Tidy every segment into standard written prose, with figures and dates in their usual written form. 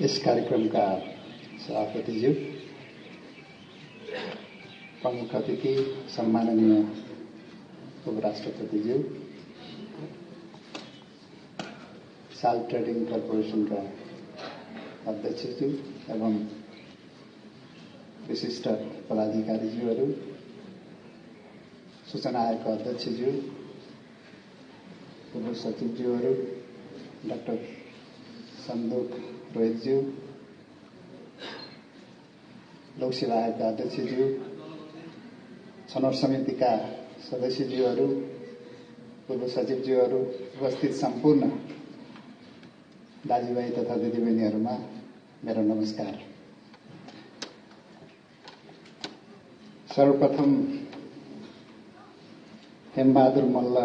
इस कार्यक्रमका सभापतिज्यू, प्रमुख अतिथि सम्माननीय उपराष्ट्रपतिज्यू, साल ट्रेडिङ कर्पोरेसनका अध्यक्षज्यू एवं विशिष्ट पदाधिकारीज्यूहरू, सूचना आयोगका अध्यक्षज्यू, पूर्व सचिवज्यूहरू, डाक्टर सन्दोक रोहितज्यू, लोकसेवा आयोगका अध्यक्षज्यू, छनौट समितिका सदस्यज्यूहरू, पूर्व सचिवज्यूहरू, उपस्थित सम्पूर्ण दाजुभाइ तथा दिदीबहिनीहरूमा मेरो नमस्कार। सर्वप्रथम हेमबहादुर मल्ल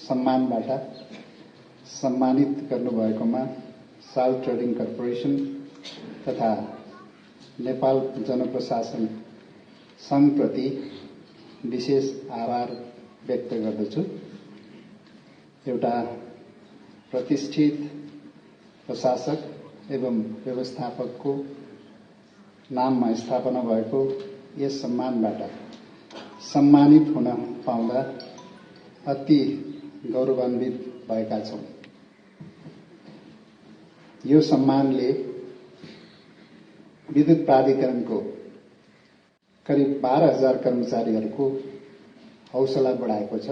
सम्मानबाट सम्मानित गर्नुभएकोमा साल ट्रेडिङ कर्पोरेसन तथा नेपाल जनप्रशासन संघप्रति विशेष आभार व्यक्त गर्दछु। एउटा प्रतिष्ठित प्रशासक एवं व्यवस्थापकको नाममा स्थापना भएको यस सम्मानबाट सम्मानित हुन पाउँदा अति गौरवान्वित भएका छौं। यो सम्मानले विद्युत प्राधिकरणको करिब 12,000 कर्मचारीहरूको हौसला बढाएको छ।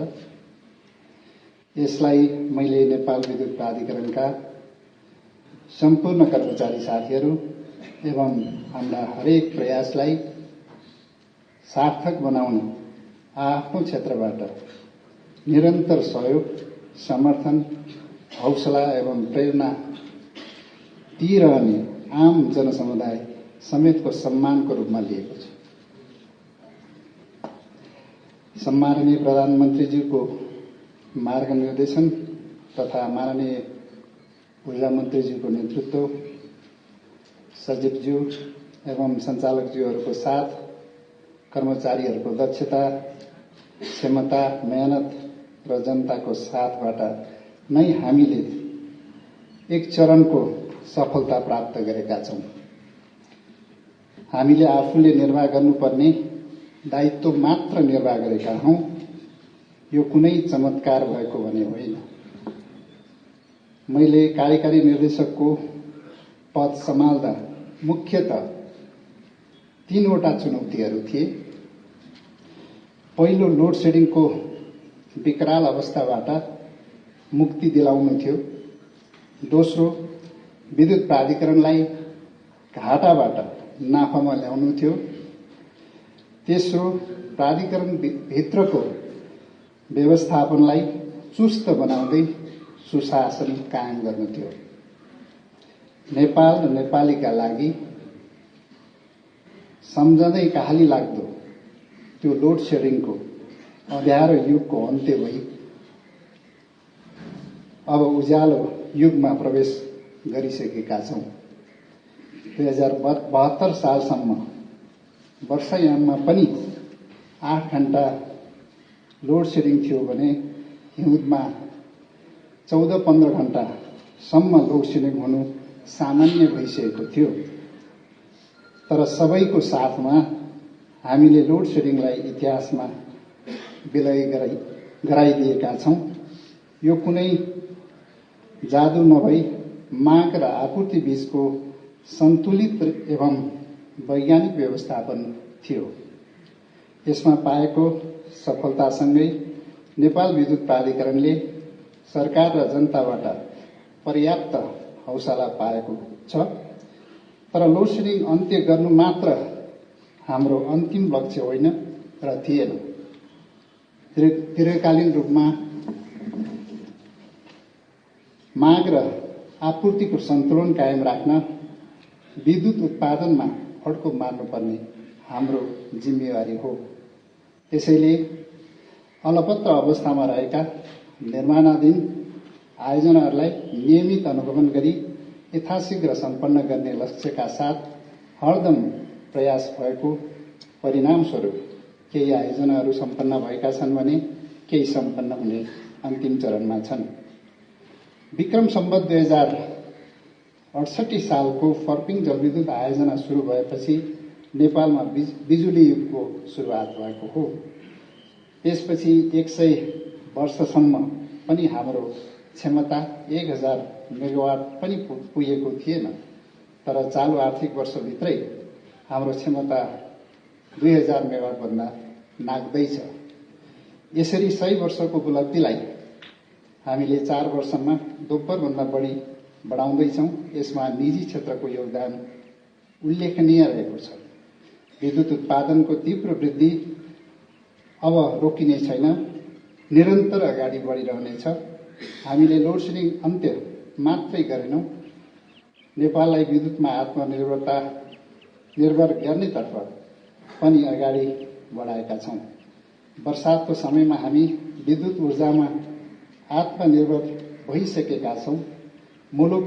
यसलाई मैले नेपाल विद्युत प्राधिकरणका सम्पूर्ण कर्मचारी साथीहरू एवं हाम्रा हरेक प्रयासलाई सार्थक बनाउन आफ्नो क्षेत्रबाट निरन्तर सहयोग, समर्थन, हौसला एवं प्रेरणा दिइरहने आम जनसमुदाय समेतको सम्मानको रूपमा लिएको छ। सम्माननीय प्रधानमन्त्रीज्यूको मार्गनिर्देशन तथा माननीय ऊर्जा मन्त्रीज्यूको नेतृत्व, सचिवज्यू एवं सञ्चालकज्यूहरूको साथ, कर्मचारीहरूको दक्षता, क्षमता, मेहनत र जनताको साथबाट नै हामीले एक चरणको सफलता प्राप्त गरेका छौं। हामीले आफूले निर्वाह गर्नुपर्ने दायित्व मात्र निर्वाह गरेका हौं। यो कुनै चमत्कार भएको भने होइन। मैले कार्यकारी निर्देशकको पद सम्हाल्दा मुख्यतः 3 वटा चुनौतीहरू थिए। पहिलो, लोड सेडिङको विकराल अवस्थाबाट मुक्ति दिलाउनु थियो। दोस्रो, विद्युत प्राधिकरणलाई घाटाबाट नाफामा ल्याउनु थियो। तेस्रो, प्राधिकरण भित्रको व्यवस्थापनलाई चुस्त बनाउँदै सुशासन कायम गर्नु थियो। नेपाल र नेपालीका लागि सम्झँदै कहाली लाग्दो त्यो लोड सेडिङको अँध्यारो युगको अन्त्य भई अब उज्यालो युगमा प्रवेश गरिसकेका छौं। 2072 सालसम्म वर्षायाममा पनि 8 घण्टा लोड सेडिङ थियो भने हिउँदमा 14-15 घण्टासम्म लोड सेडिङ हुनु सामान्य भइसकेको थियो। तर सबैको साथमा हामीले लोड सेडिङलाई इतिहासमा विलय गराइदिएका छौं। यो कुनै जादु नभई माग र आपूर्ति बीचको सन्तुलित एवं वैज्ञानिक व्यवस्थापन थियो। यसमा पाएको सफलतासँगै नेपाल विद्युत प्राधिकरणले सरकार र जनताबाट पर्याप्त हौसला पाएको छ। तर लोड सेडिङ अन्त्य गर्नु मात्र हाम्रो अन्तिम लक्ष्य होइन र थिएन। दीर्घकालीन रूपमा माग र आपूर्तिको सन्तुलन कायम राख्न विद्युत उत्पादनमा फड्को मार्नुपर्ने हाम्रो जिम्मेवारी हो। त्यसैले अलपत्र अवस्थामा रहेका निर्माणाधीन आयोजनाहरूलाई नियमित अनुगमन गरी यथाशीघ्र सम्पन्न गर्ने लक्ष्यका साथ हरदम प्रयास भएको परिणामस्वरूप केही आयोजनाहरू सम्पन्न भएका छन् भने केही सम्पन्न हुने अन्तिम चरणमा छन्। विक्रम सम्वत 68 सालको फर्पिङ जलविद्युत आयोजना सुरु भएपछि नेपालमा बिजुली युगको सुरुवात भएको हो। त्यसपछि 100 वर्षसम्म पनि हाम्रो क्षमता 1000 मेगावाट पनि पुगेको थिएन, तर चालु आर्थिक वर्षभित्रै हाम्रो क्षमता 2000 मेगावाट भन्दा नाग्दैछ। यसरी 100 वर्षको उपलब्धिलाई हामीले 4 वर्षमा दोब्बरभन्दा बढी बढाउँदैछौँ। यसमा निजी क्षेत्रको योगदान उल्लेखनीय रहेको छ। विद्युत उत्पादनको तीव्र वृद्धि अब रोकिने छैन, निरन्तर अगाडि बढिरहनेछ। हामीले लोड सेडिङ अन्त्य मात्रै गरेनौं, नेपाललाई विद्युतमा निर्भर गर्नेतर्फ पनि अगाडि बढाएका छौं। वर्षातको समयमा हामी विद्युत ऊर्जामा आत्मनिर्भर भइसकेका छौं। मुलुक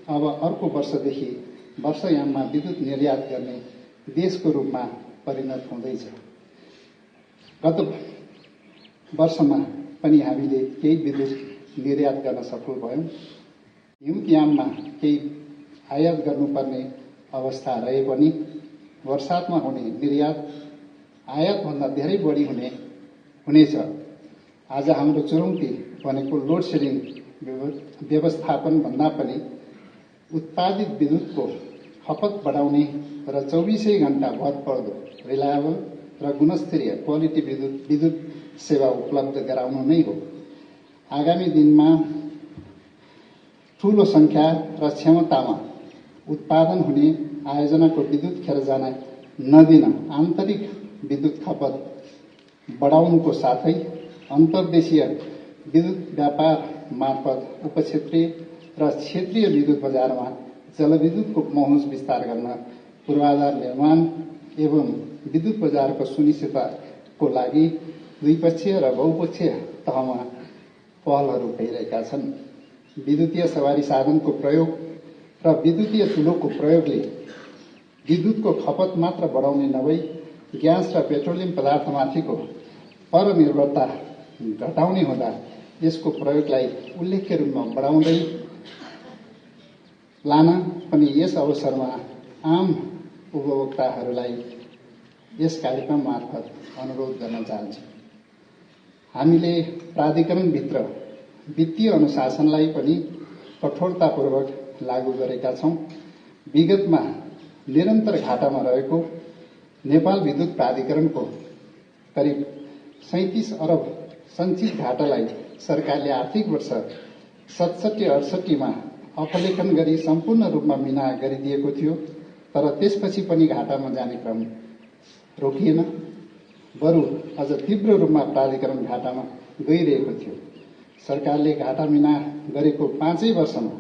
अब अर्को वर्षदेखि वर्षयाममा विद्युत निर्यात गर्ने देशको रूपमा परिणत हुँदैछ। गत वर्षमा पनि हामीले केही विद्युत निर्यात गर्न सफल भयौं। हिउँदयाममा केही आयात गर्नुपर्ने अवस्था रहे पनि वर्षातमा हुने निर्यात आयातभन्दा धेरै बढी हुनेछ। आज हाम्रो चुनौती भनेको लोड सेडिङ व्यवस्थापन भन्दा पनि उत्पादित विद्युतको खपत बढाउने र 24 घण्टा भरपर्दो रिलायबल र गुणस्तरीय क्वालिटी विद्युत सेवा उपलब्ध गराउनु नै हो। आगामी दिनमा ठूलो संख्या र क्षमतामा उत्पादन हुने आयोजनाको विद्युत खेर जान नदिन आन्तरिक विद्युत खपत बढाउनुको साथै अन्तर्देशीय विद्युत व्यापार मार्फत उपक्षेत्रीय र क्षेत्रीय विद्युत बजारमा जलविद्युतको पहुँच विस्तार गर्न पूर्वाधार निर्माण एवं विद्युत बजारको सुनिश्चितताको लागि द्विपक्षीय र बहुपक्षीय तहमा पहलहरू भइरहेका छन्। विद्युतीय सवारी साधनको प्रयोग र विद्युतीय चुलोको प्रयोगले विद्युतको खपत मात्र बढाउने नभई ग्यास र पेट्रोलियम पदार्थमाथिको परनिर्भरता घटाउने हुँदा यसको प्रयोगलाई उल्लेख्य रूपमा बढाउँदै लान पनि यस अवसरमा आम उपभोक्ताहरूलाई यस कार्यक्रम मार्फत अनुरोध गर्न चाहन्छु। हामीले प्राधिकरणभित्र वित्तीय अनुशासनलाई पनि कठोरतापूर्वक लागू गरेका छौं। विगतमा निरन्तर घाटामा रहेको नेपाल विद्युत प्राधिकरणको करिब 37 अरब सञ्चित घाटालाई सरकारले आर्थिक वर्ष 67-68 मा अपलेखन गरी सम्पूर्ण रूपमा मिना गरिदिएको थियो, तर त्यसपछि पनि घाटामा जाने क्रम रोकिएन, बरु अझ तीव्र रूपमा प्राधिकरण घाटामा गइरहेको थियो। सरकारले घाटा मिना गरेको 5 वर्षमा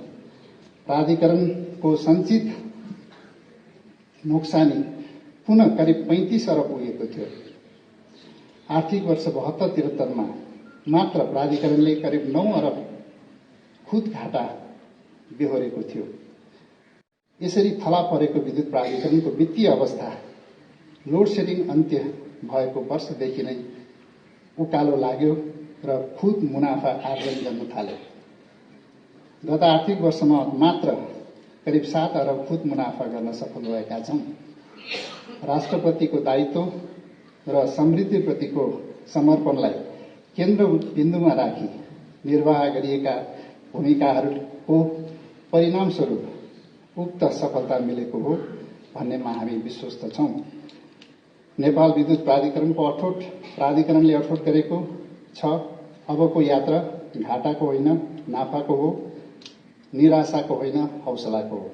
प्राधिकरणको सञ्चित नोक्सानी पुनः करिब 35 अरब पुगेको थियो। आर्थिक वर्ष 72-73 मा मात्र प्राधिकरणले करिब 9 अरब खुद घाटा बेहोरेको थियो। यसरी थला परेको विद्युत प्राधिकरणको वित्तीय अवस्था लोड सेडिङ अन्त्य भएको वर्षदेखि नै उकालो लाग्यो र खुद मुनाफा आर्जन गर्न थाल्यो। गत आर्थिक वर्षमा मात्र करिब 7 अरब खुद मुनाफा गर्न सफल भएका छौं। राष्ट्रपतिको दायित्व र समृद्धिप्रतिको समर्पणलाई केन्द्र बिन्दुमा राखी निर्वाह गरिएका भूमिकाहरूको परिणामस्वरूप उक्त सफलता मिलेको हो भन्नेमा हामी विश्वस्त छौं। नेपाल विद्युत प्राधिकरणले अठोट गरेको छ, अबको यात्रा घाटाको होइन नाफाको हो, निराशाको होइन हौसलाको हो।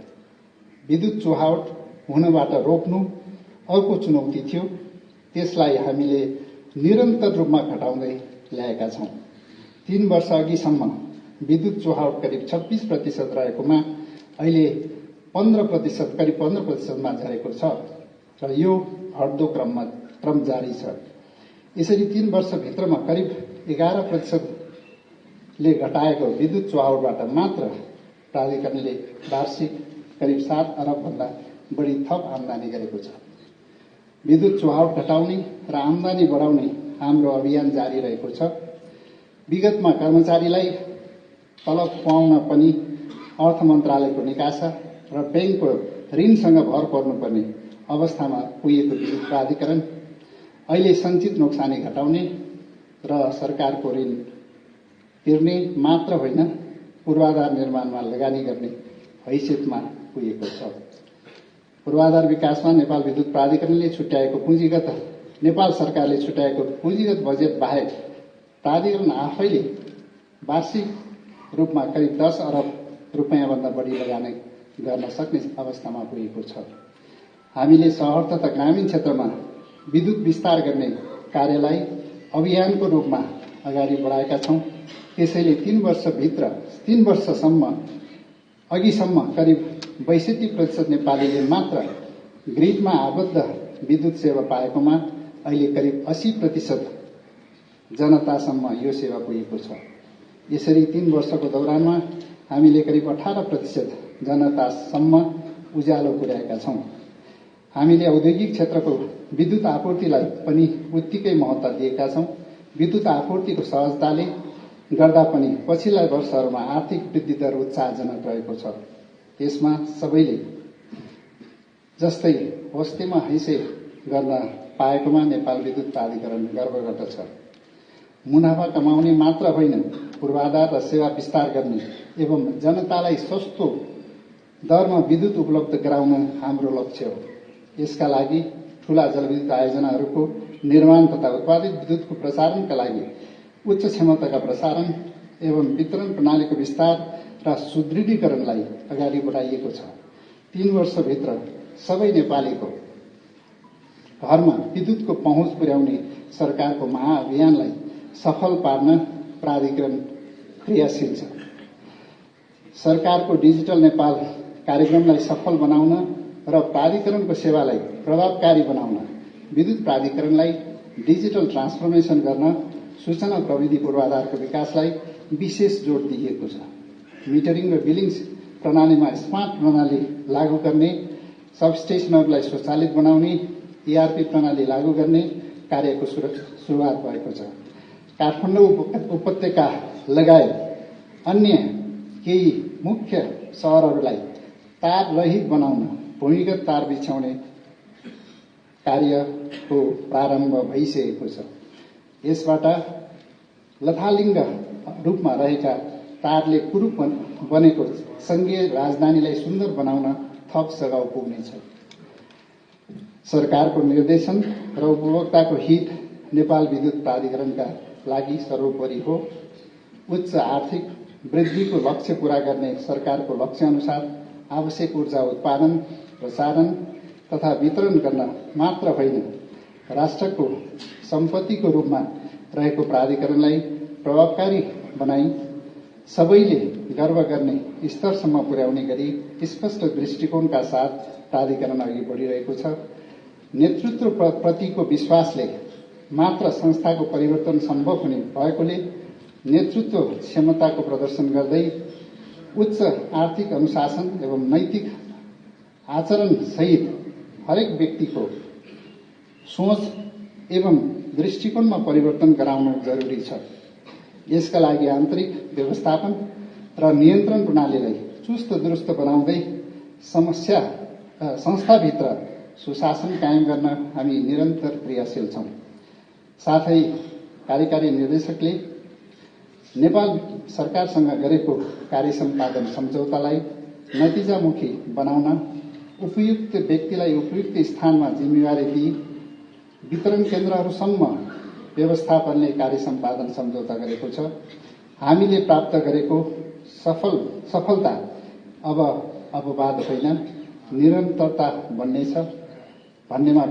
विद्युत चुहावट हुनबाट रोक्नु अर्को चुनौती थियो, त्यसलाई हामीले निरन्तर रूपमा घटाउँदै ल्याएका छौं। 3 वर्ष अघिसम्म विद्युत चुहावट करिब 26% रहेकोमा अहिले 15% करिब 15% मा झरेको छ र यो घट्दो क्रम जारी छ। यसरी 3 वर्षभित्रमा करिब 11% ले घटाएको विद्युत चुहावटबाट मात्र प्राधिकरणले वार्षिक करिब 7 अरब भन्दा बढी थप आमदानी गरेको छ। विद्युत चुहावट घटाउने र आमदानी बढाउने हाम्रो अभियान जारी रहेको छ। विगतमा कर्मचारीलाई तलब पाउन पनि अर्थ मन्त्रालयको निकासा र ब्याङ्कको ऋणसँग भर पर्नुपर्ने अवस्थामा पुगेको विद्युत प्राधिकरण अहिले सञ्चित नोक्सानी घटाउने र सरकारको ऋण तिर्ने मात्र होइन पूर्वाधार निर्माणमा लगानी गर्ने हैसियतमा पुगेको छ। पूर्वाधार विकासमा नेपाल विद्युत प्राधिकरणले छुट्याएको नेपाल सरकारले छुट्याएको पुँजीगत बजेट बाहेक प्राधिकरण आफैले वार्षिक रूपमा करिब 10 अरब रुपैयाँभन्दा बढी लगानी गर्न सक्ने अवस्थामा पुगेको छ। हामीले शहर तथा ग्रामीण क्षेत्रमा विद्युत विस्तार गर्ने कार्यलाई अभियानको रूपमा अगाडि बढाएका छौं। त्यसैले 3 वर्षसम्म अघिसम्म करिब 62% नेपालीले मात्र ग्रिडमा आबद्ध विद्युत सेवा पाएकोमा अहिले करिब 80% जनतासम्म यो सेवा पुगेको छ। यसरी 3 वर्षको दौरानमा हामीले करिब 18% जनतासम्म उज्यालो पुर्याएका छौं। हामीले औद्योगिक क्षेत्रको विद्युत आपूर्तिलाई पनि उत्तिकै महत्त्व दिएका छौं। विद्युत आपूर्तिको सहजताले गर्दा पनि पछिल्ला वर्षहरूमा आर्थिक वृद्धि दर उत्साहजनक रहेको छ। त्यसमा सबैले जस्तै होस्टेमा हैसे गर्न पाएकोमा नेपाल विद्युत प्राधिकरण गर्व गर्दछ। मुनाफा कमाउने मात्र होइन, पूर्वाधार र सेवा विस्तार गर्ने एवं जनतालाई सस्तो दरमा विद्युत उपलब्ध गराउन हाम्रो लक्ष्य हो। यसका लागि ठूला जलविद्युत आयोजनाहरूको निर्माण तथा उत्पादित विद्युतको प्रसारणका लागि उच्च क्षमताका प्रसारण एवं वितरण प्रणालीको विस्तार र सुदृढीकरणलाई अगाडि बढाइएको छ। 3 वर्षभित्र सबै नेपालीको घरमा विद्युतको पहुँच पुर्याउने सरकारको महाअभियानलाई सफल पार्न प्राधिकरण क्रियाशील छ। सरकारको डिजिटल नेपाल कार्यक्रमलाई सफल बनाउन र प्राधिकरणको सेवालाई प्रभावकारी बनाउन विद्युत प्राधिकरणलाई डिजिटल ट्रान्सफर्मेसन गर्न सूचना प्रविधि पूर्वाधारको विकासलाई विशेष जोड़ दिइएको छ। मिटरिङ र बिलिङ प्रणालीमा स्मार्ट प्रणाली लागू गर्ने, सबस्टेशनहरूलाई स्वचालित बनाउने, ERP प्रणाली लागू गर्ने कार्यको सुरुवात भएको छ। काठमाडौँ उपत्यका लगायत अन्य केही मुख्य शहरहरूलाई तार रहित बनाउन भूमिगत तार बिछ्याउने कार्यको प्रारम्भ भइसकेको छ। यसबाट लथालिङ्ग रूपमा रहेका तारले कुरूप बनेको संघीय राजधानीलाई सुन्दर बनाउन थप सघाउ पुग्नेछ। सरकारको निर्देशन र उपभोक्ताको हित नेपाल विद्युत प्राधिकरणका लागि सर्वोपरि हो। उच्च आर्थिक वृद्धिको लक्ष्य पूरा गर्ने सरकारको लक्ष्य अनुसार आवश्यक ऊर्जा उत्पादन, प्रसारण तथा वितरण गर्न मात्र होइन, राष्ट्रको सम्पत्तिको रूपमा रहेको प्राधिकरणलाई प्रभावकारी बनाई सबैले गर्व गर्ने स्तरसम्म पुर्याउने गरी स्पष्ट दृष्टिकोणका साथ प्राधिकरण अघि बढ़िरहेको छ। नेतृत्व प्रतिको विश्वासले मात्र संस्थाको परिवर्तन सम्भव हुने भएकोले नेतृत्व क्षमताको प्रदर्शन गर्दै उच्च आर्थिक अनुशासन एवं नैतिक आचरण सहित हरेक व्यक्तिको सोच एवं दृष्टिकोणमा परिवर्तन गराउनु जरुरी छ। यसका लागि आन्तरिक व्यवस्थापन र नियन्त्रण प्रणालीलाई चुस्त दुरुस्त बनाउँदै संस्थाभित्र सुशासन कायम गर्न हामी निरन्तर क्रियाशील छौं। साथै कार्यकारी निर्देशकले नेपाल सरकारसँग गरेको कार्य सम्पादन सम्झौतालाई नतिजामुखी बनाउन उपयुक्त व्यक्तिलाई उपयुक्त स्थानमा जिम्मेवारी दिई वितरण केन्द्रहरूसम्म व्यवस्थापनले कार्य सम्पादन सम्झौता गरेको छ। हामीले प्राप्त गरेको सफलता अब अपवाद होइन, निरन्तरता बन्नेछ भन्नेमा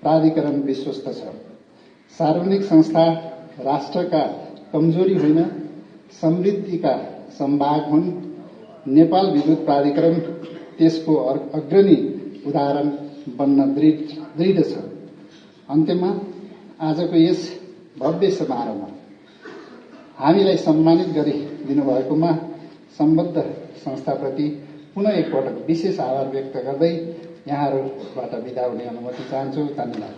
प्राधिकरण विश्वस्त छ। सार्वजनिक संस्था राष्ट्रका कमजोरी होइन, समृद्धिका सम्भाग हुन्। नेपाल विद्युत प्राधिकरण त्यसको अग्रणी उदाहरण बन्न दृढ छ। अन्त्यमा आजको यस भव्य समारोहमा हामीलाई सम्मानित गरिदिनु भएकोमा सम्बद्ध संस्थाप्रति पुनः एकपटक विशेष आभार व्यक्त गर्दै यहाँहरूबाट बिदा हुने अनुमति चाहन्छु। धन्यवाद।